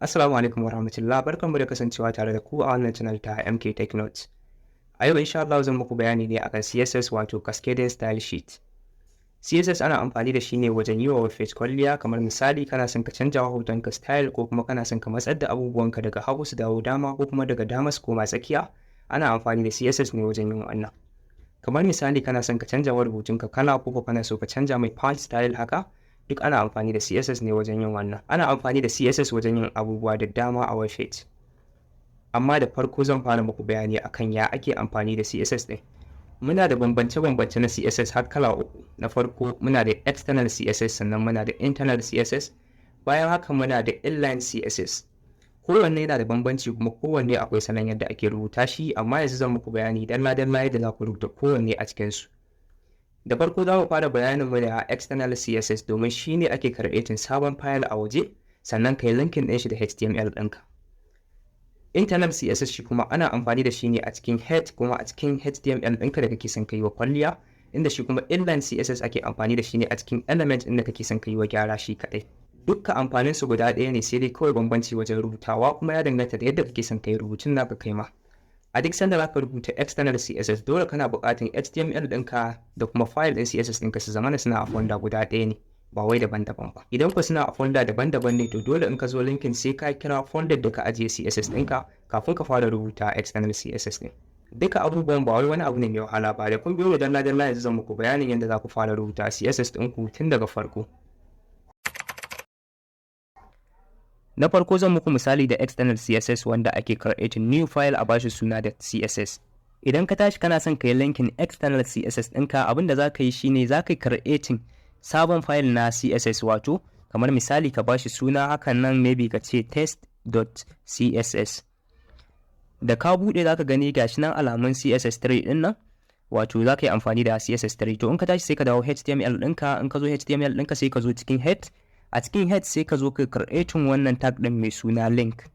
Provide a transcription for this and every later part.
Assalamu alaikum warahmatullah, barkanmu da kasancewa tare da ku a wannan channel ta MK Tech Notes. A yau insha Allah zan muku bayani ne akan CSS wato Cascading Style Sheets. CSS ana amfani da shi ne wajen yi wa webpage kwalliya, kamar misali kana son ka canja wa hotonka style ko kuma kana son ka matsar da abubuwanka daga hagu su dawo dama ko kuma daga dama su koma tsakiya, ana amfani da CSS ne wajen yin wannan. Kamar misali kana son ka canja wa rubutunka kala ko kana so ka canja mai font style haka, duk ana amfani da CSS ne wajen yin wannan. Ana amfani da CSS wajen yin abubuwa da dama a webpage. Amma da farko zan fara muku bayani akan ya ake amfani da CSS ɗin. Muna da bambance-bambance na CSS har kala uku. Na farko muna da external CSS, sannan muna da internal CSS. Bayan haka muna da inline CSS. Kowanne yana da bambanci kuma kowanne akwai salon yadda ake rubuta shi, amma yanzu zan muku bayani dalla-dalla yadda za ku rubuta kowanne a cikinsu. Da farko za mu fara bayanin mu da external CSS domin shi ne ake creating sabon file a waje, sannan ka yi linkin ɗin shi da HTML ɗinka. Internal CSS shi kuma ana amfani da shi ne a cikin head kuma a cikin HTML ɗinka da kake son ka yi wa kwalliya, inda shi kuma inline CSS ake amfani da shi ne a cikin element ɗin da kake son ka yi wa gyara shi kaɗai. Dukka amfanin su guda ɗaya ne, sai dai kawai bambanci wajen rubutawa kuma ya danganta da yadda kake son ka yi rubutun naka kai ma. A duk sanda za ka rubuta external CSS dole kana buƙatar HTML ɗinka da kuma file ɗin CSS ɗinka su zama suna a folder guda ɗaya ne, ba wai daban-daban ba. Idan ku suna a folder daban-daban ne, to dole in ka zo linkin sai ka kira folder da ka ajiye CSS ɗinka kafin ka fara rubuta external CSS ɗin. Duka abubuwan ba wai wani abu ne mai wahala ba, da kun biyo da dalla-dalla yanzu zan muku bayanin yadda za ku fara rubuta CSS ɗinku tun daga farko. Na farko zan muku misali da external CSS wanda ake creating new file a bashi suna da CSS. Idan ka tashi kana son ka yi linkin external CSS ɗinka, abin da za ka yi shine za ka yi creating sabon file na CSS, wato kamar misali ka bashi suna hakan nan, maybe ka ce test.css. Da ka buɗe za ka gani gashi nan alamun CSS3 ɗin nan, wato za ka yi amfani da CSS3. To in ka tashi sai ka dawo HTML ɗinka, in ka zo HTML ɗinka sai ka zo cikin head. A cikin head sai ka zo ka creating wannan tag ɗin mai suna link.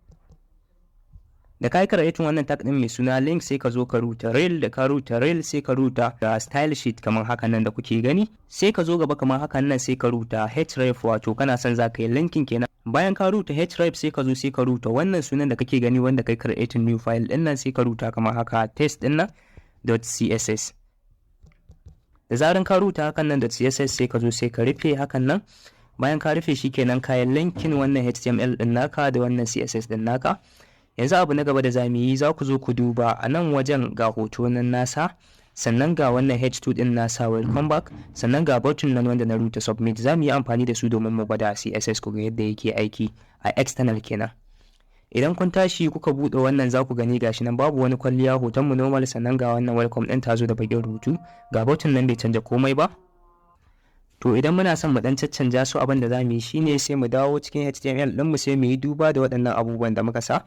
Da ka yi creating wannan tag ɗin mai suna link sai ka zo ka rubuta rel, da ka rubuta rel sai ka rubuta style sheet kamar hakan nan da kuke gani. Sai ka zo gaba kamar hakan nan sai ka rubuta href, wato kana son za ka yi linking kenan. Bayan ka rubuta href sai ka zo sai ka rubuta wannan sunan da kake gani wanda kai creating new file ɗin nan, sai ka rubuta kamar haka test ɗin nan .css. Da zaran ka rubuta hakan nan .css sai ka zo sai ka rufe hakan nan. Bayan ka rufe shi kenan kayan linkin wannan HTML ɗin naka da wannan CSS ɗin naka. Yanzu abu na gaba da za mu yi, za ku zo ku duba a nan wajen ga hoto nan nasa, sannan ga wannan h2 ɗin nasa welcome back, sannan ga button nan wanda na rubuta submit. Za mu yi amfani da su domin mu gwada CSS ku ga yadda yake aiki a external kenan. Idan kun tashi kuka buɗe wannan za ku gani gashi nan babu wani kwalliya, hoton mu normal, sannan ga wannan welcome ɗin ta zo da bakin rubutu, ga button nan bai canja komai ba. To idan muna son mu dan caccanja su, abin da za mu yi shine sai mu dawo cikin HTML ɗinmu sai mu yi duba da waɗannan abubuwan da muka sa.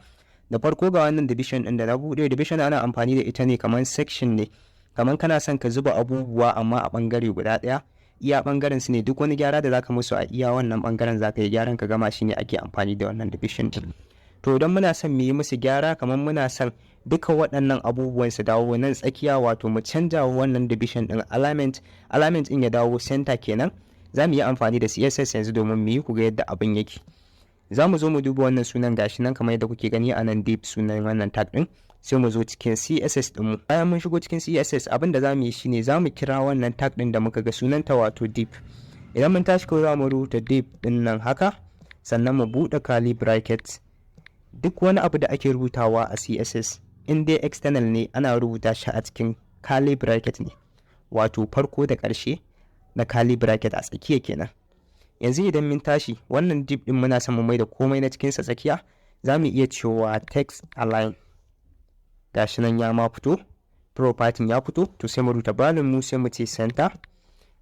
Da farko ga wannan division ɗin da na buɗe, division ana amfani da ita ne kamar section ne, kamar kana son ka zuba abubuwa amma a ɓangare guda ɗaya, iya ɓangaren su ne, duk wani gyara da zaka musu a iya wannan ɓangaren zaka yi gyaran ka gama, shi ne ake amfani da wannan division ɗin. To idan muna son mu yi musu gyara, kamar muna son duka waɗannan abubuwan su dawo nan tsakiya, wato mu canja wannan division ɗin alignment ɗin ya dawo center kenan, za mu yi amfani da CSS yanzu domin mu yi ku ga yadda abin yake. Za mu zo mu duba wannan sunan gashi nan kamar yadda kuke gani a nan div sunan wannan tag ɗin, sai mu zo cikin CSS ɗinmu. Bayan mun shigo cikin CSS, abin da za mu yi shine za mu kira wannan tag ɗin da muka ga sunanta wato div. Idan mun tashi kawai za mu rubuta div ɗin nan haka, sannan mu buɗe curly bracket. Duk wani abu da ake rubutawa a CSS in dai external ne ana rubuta shi a cikin curly bracket ne, wato farko da ƙarshe na curly bracket a tsakiya kenan. Yanzu idan mun tashi wannan div din muna son mu mai da komai na cikin sa tsakiya, za mu iya cewa text align. Gashi nan ya ma fito, property ya fito, to sai mu rubuta value mu sai mu ce center.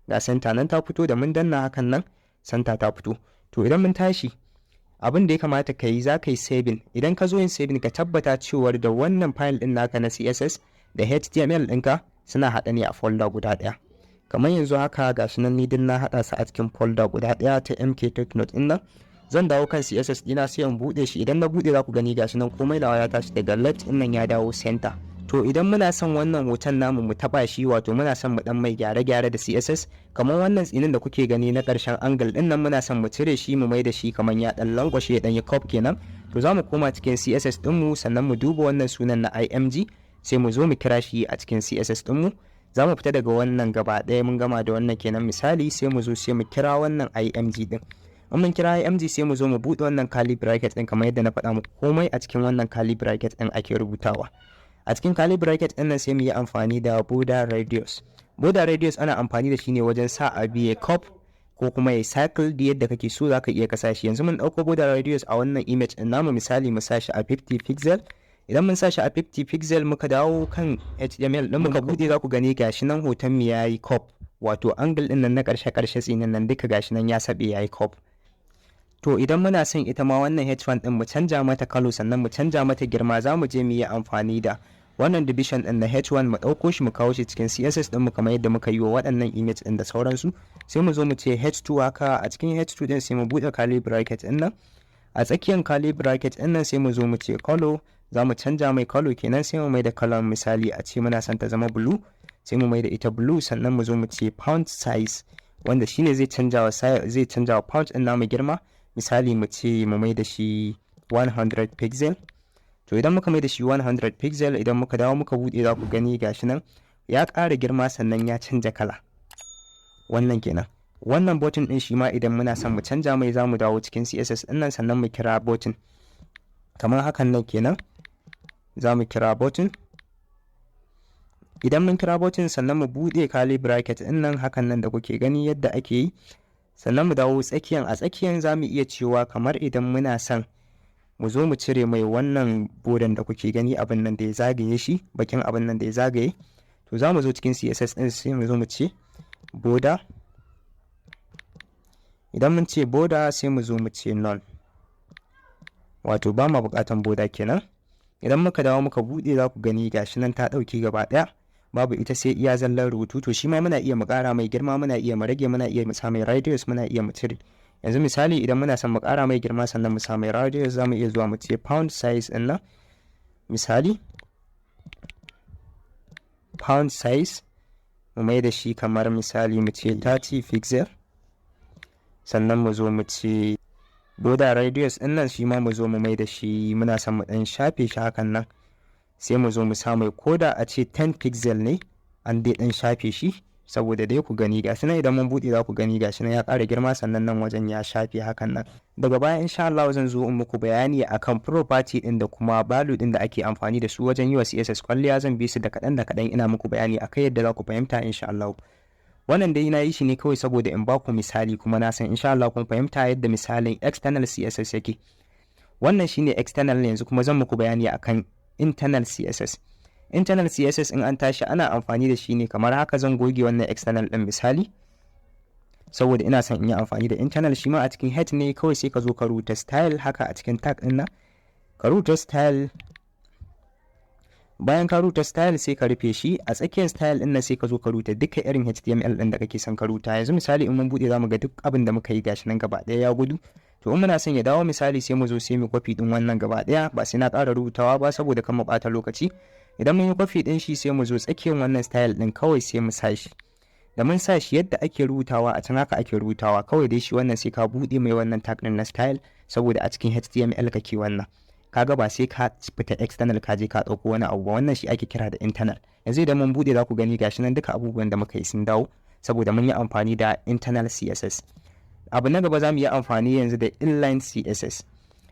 Ga center nan ta fito, da mun danna hakan nan center ta fito. To idan mun tashi abin da ya kamata ka yi, za ka yi saving. Idan ka zo yin saving ka tabbata cewar da wannan file ɗin naka na CSS da HTML ɗinka suna haɗa ne a folder guda ɗaya. Kamar yanzu haka gashi nan ni din na haɗa su a cikin folder guda ɗaya ta MK Tech Note ɗin nan. Zan dawo kan CSS ɗina sai in buɗe shi. Idan na buɗe za ku gani gashi nan komai nawa ya tashi daga left ɗin nan ya dawo center. To idan muna son wannan hoton namu mu taba shi, wato muna son mu dan mai gyare-gyare da CSS, kamar wannan tsinin da kuke gani na ƙarshen angle din nan muna son mu cire shi mu mai da shi kamar ya dan lankwashe ya dan yi curve kenan, to za mu koma cikin css ɗinmu sannan mu duba wannan sunan na img sai mu zo mu kira shi a cikin css ɗinmu. Za mu fita daga wannan gaba ɗaya mun gama da wannan kenan misali sai mu zo sai mu kira wannan img ɗin. In mun kira img sai mu zo mu buɗe wannan curly bracket ɗin kamar yadda na faɗa muku komai a cikin wannan curly bracket ɗin ake rubutawa. A cikin curly bracket ɗin nan sai mu yi amfani da border radius. Border radius ana amfani da shi ne wajen sa abu ya cop ko kuma ya cycle da yadda kake so zaka iya kasa shi. Yanzu mun ɗauko border radius a wannan image ɗin namu misali mu sa shi a 50 pixel. Idan mun sa shi a 50 pixel muka dawo kan HTML ɗin muka buɗe za ku gani gashi nan hoton mu yayi cop, wato angle ɗin nan na ƙarshe tsinin nan duka gashi nan ya saɓe yayi cop. To idan muna son ita ma wannan h1 ɗin mu canja mata kalo sannan mu canja mata girma za mu je mu yi amfani da wannan division ɗin na h1 mu ɗauko shi mu kawo shi cikin css ɗin mu kamar yadda muka yi wa waɗannan image ɗin da sauransu. Sai mu zo mu ce h2 haka a cikin h2 ɗin sai mu buɗe curly bracket ɗin nan. A tsakiyar curly bracket ɗin nan sai mu zo mu ce color, za mu canja mai color kenan sai mu mai da color misali a ce muna son ta zama blue sai mu mai da ita blue sannan mu zo mu ce font size wanda shine zai canja wa font ɗin namu girma. Misali mu ce mu mai da shi 100 pixel. To idan muka mai da shi 100 pixel idan muka dawo muka buɗe za ku gani gashi nan ya ƙara girma sannan ya canja kala. Wannan kenan. Wannan button ɗin shi ma idan muna son mu canja mai za mu dawo cikin css ɗin nan sannan mu kira button kamar hakan nan kenan. Za mu kira button. Idan mun kira button sannan mu buɗe curly bracket ɗin nan hakan nan da kuke gani yadda ake yi. Sannan mu dawo tsakiyan, a tsakiyan za mu iya cewa kamar idan muna son mu zo mu cire mai wannan bodan da kuke gani abin nan da ya zagaye shi bakin abin nan da ya zagaye, to za mu zo cikin css ɗin sai mu zo mu ce border. Idan mun ce border sai mu zo mu ce none, wato ba ma buƙatan border kenan. Idan muka dawo muka buɗe za ku gani gashi nan ta ɗauki gaba ɗaya babu ita sai iya zallar rubutu. To shi ma muna iya mu ƙara mai girma, muna iya mu rage, muna iya mu sa mai radius, muna iya mu cire. Yanzu misali idan muna son mu ƙara mai girma sannan mu sa mai radius za mu iya zuwa mu ce font size ɗin nan misali font size mu mai da shi kamar misali mu ce 30 pixel. Sannan mu zo mu ce border radius ɗin nan shi ma mu zo mu mai da shi muna son mu ɗan shafe shi hakan nan sai mu zo mu sa mai koda a ce 10 pixel ne an dai ɗan shafe shi saboda dai ku gani gashi nan idan mun buɗe za ku gani gashi nan ya ƙara girma sannan nan wajen ya shafe hakan nan. Daga baya insha Allah zan zo in muku bayani akan property ɗin da kuma value ɗin da ake amfani da su wajen yi wa CSS kwalliya. Zan bi su da kaɗan ina muku bayani akai yadda za ku fahimta insha Allah. Wannan dai na yi shi ne kawai saboda in ba ku misali kuma na san insha Allah kun fahimta yadda misalin external CSS yake. Wannan shine external ne, yanzu kuma zan muku bayani akan internal CSS. Internal CSS in an tashi ana amfani da shi ne kamar haka. Zan goge wannan external ɗin misali saboda ina son in yi amfani da internal. Shi ma a cikin head ne kawai sai ka zo ka rubuta style haka a cikin tag ɗin nan ka rubuta style. Bayan ka rubuta style sai ka rufe shi. A tsakiyar style ɗin nan sai ka zo ka rubuta duka irin HTML ɗin da kake son ka rubuta. Yanzu misali in mun buɗe za mu ga duk abin da muka yi gashi nan gaba ɗaya ya gudu. To in muna son ya dawo misali sai mu zo sai mu kwafi ɗin wannan gaba ɗaya ba sai na ƙara rubutawa ba saboda kan mu ɓata lokaci. Idan mun yi kwafi ɗin shi sai mu zo tsakiyar wannan style ɗin kawai sai mu sa shi. Da mun sa shi yadda ake rubutawa a can haka ake rubutawa kawai dai shi wannan sai ka buɗe mai wannan tag ɗin na style saboda a cikin HTML kake wannan. Kaga ba sai ka fita external ka je ka ɗauko wani abu ba, wannan shi ake kira da internal. Yanzu idan mun buɗe za ku gani gashi nan duka abubuwan da muka yi sun dawo saboda mun yi amfani da internal CSS. Abu na gaba za mu yi amfani yanzu da inline CSS.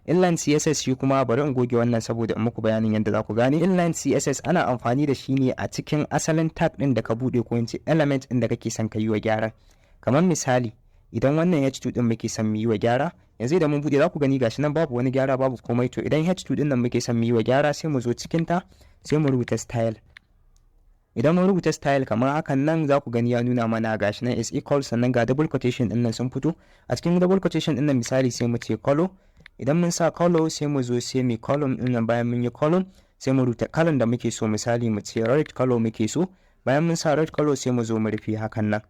Inline CSS shi kuma bari in goge wannan saboda in muku bayanin yadda za ku gane. Inline CSS ana amfani da shi ne a cikin asalin tag ɗin da ka buɗe ko ince element ɗin da kake son ka yi wa gyara. Kamar misali idan wannan h2 ɗin muke son mu yi wa gyara, yanzu idan mun buɗe za ku gani gashi nan babu wani gyara babu komai. To idan h2 ɗin nan muke son mu yi wa gyara sai mu zo cikin ta sai mu rubuta style. Idan mun rubuta style kamar hakan nan za ku gani ya nuna mana gashi nan is equal sannan ga double quotation ɗin nan sun fito. A cikin double quotation ɗin nan misali sai mu ce color. Idan mun sa color sai mu zo sai mu column ɗin nan. Bayan mun yi column sai mu rubuta color da muke so, misali mu ce red color muke so. Bayan mun sa red color sai mu zo mu rufe hakan nan.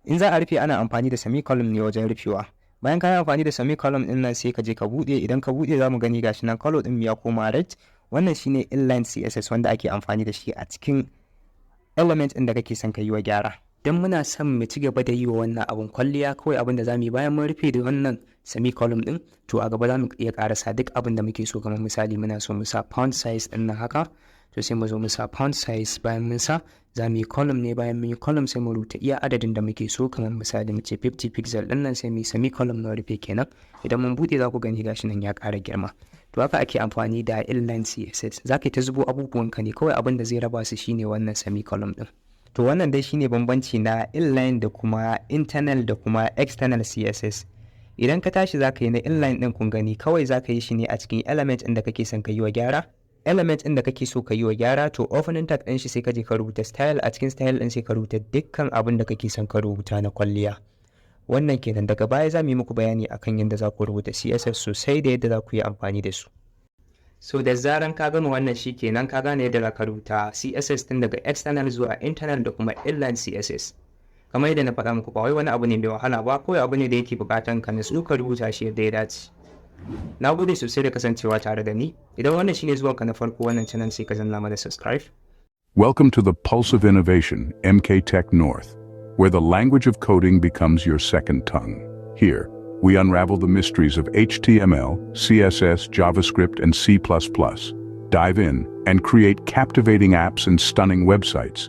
In za a rufe ana amfani da semicolon ne wajen rufewa. Bayan ka yi amfani da semicolon ɗin nan sai ka je ka buɗe. Idan ka buɗe za mu gani gashi nan color ɗin ya koma red. Wannan shine inline CSS wanda ake amfani da shi a cikin element ɗin da kake son ka yi wa gyara. Dan muna son mu ci gaba da yi wa wannan abun kwalliya kawai abin da za mu yi bayan mun rufe da wannan semicolon din, to a gaba za mu iya karasa duk abin da muke so. Kamar misali muna so mu sa font size din nan haka, to sai mu zo mu sa font size. Bayan mun sa za mu yi column ne, bayan mun yi column sai mu rubuta iya adadin da muke so. Kamar misali mu ce 50 pixel din nan, sai mu yi semicolon na rufe kenan. Idan mun bude za ku gani gashi nan ya ƙara girma. To haka ake amfani da inline css. Za ka ta zubo abubuwan ka ne, kawai abin da zai raba su shine wannan semicolon din. To wannan dai shine bambanci na inline da kuma internal da kuma external css. Idan ka tashi za ka yi na inline din, kun gani kawai za ka yi shi ne a cikin element ɗin da kake son ka yi wa gyara. Element ɗin da kake so ka yi wa gyara, to opening tag ɗin shi sai ka je ka rubuta style. A cikin style ɗin sai ka rubuta dukkan abin da kake son ka rubuta na kwalliya. Wannan kenan. Daga baya za mu yi muku bayani akan yadda za ku rubuta css sosai da yadda za ku yi amfani da su. So da zaran ka gano wannan shi kenan, ka gane yadda za ka rubuta css tun daga external zuwa internal da kuma inline css. Kamar yadda na faɗa muku, ba wai wani abu ne mai wahala ba, kawai abu ne da yake buƙatan ka nutsu ka rubuta shi yadda ya dace. Na gode sosai da kasancewa tare da ni. Idan wannan shine zuwanka na farko wannan channel, sai ka zanna mana subscribe. Welcome to the Pulse of Innovation, MK Tech North, where the language of coding becomes your second tongue. Here, we unravel the mysteries of HTML, CSS, JavaScript, and C++. Dive in and create captivating apps and stunning websites.